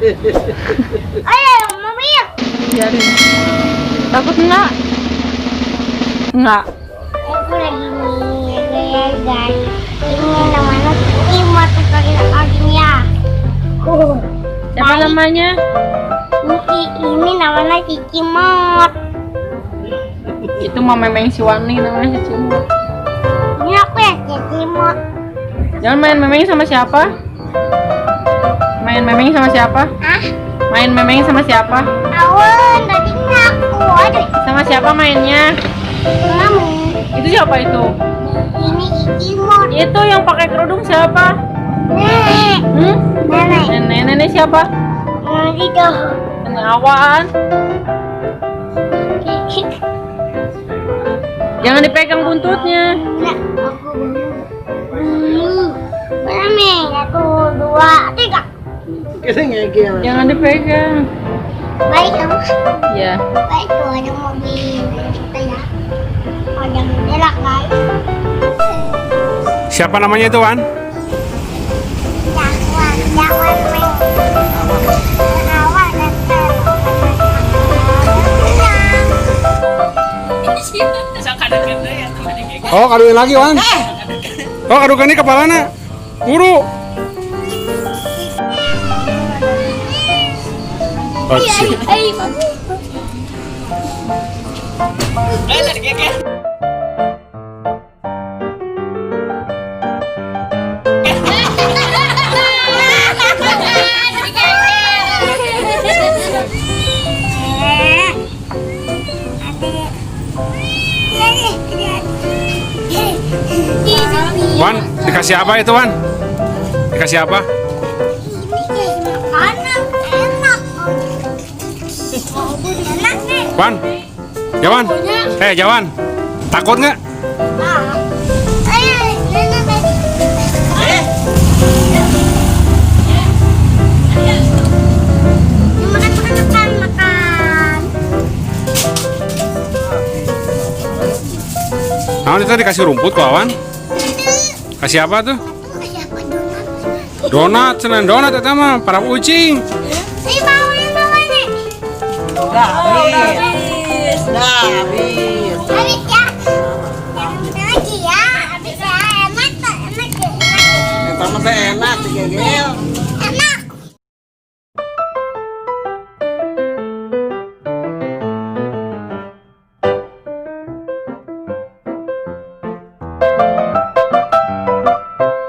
Ayo, mobil. Biarin. Takut enggak? Enggak. Aku lagi nih, guys. Ini namanya Imot kakinya. Siapa namanya? Ini namanya Cici Mot. Itu Mama Memeng si Wani namanya Cici Mot. Ini aku ya Cici Mot. Jangan main memeng sama siapa? Main memeng sama siapa? Hah? Main memeng sama siapa? Awan, tadi aku. Aduh, Sama siapa mainnya? kamu. Itu siapa itu? Ini Cici Mot. Itu yang pakai kerudung siapa? Nenek. Hmm? Nenek. Nenek siapa? Nenek itu. Nenek awaan. Jangan dipegang buntutnya. Nah, aku baru. Berani. 1, 2, 3. Jangan dipegang. Baik kamu. Ya. Baik tuh ada mobil kita ya. Ada modelak guys. Siapa namanya itu, Wan? Jangan main. Awan Oh, kaduin lagi, Wan. Oh, kadukan ini kepalanya. Guru. Oh, sih. Wan, dikasih apa itu, Wan? Dikasih apa? makanan enak. Enak nih. Wan, Jawan. Jawan. Takut nggak? Ayo, nenek. Makan. Nah, itu dikasih rumput kok, Wan. Kasih apa tuh? Donat, senang donat itu mah para kucing. Ini bawa yang bawa nih. Habis. Habis ya. Yang mana lagi ya? Habis ya. Enak tak? Enak ya. Pertama teh enak digegel.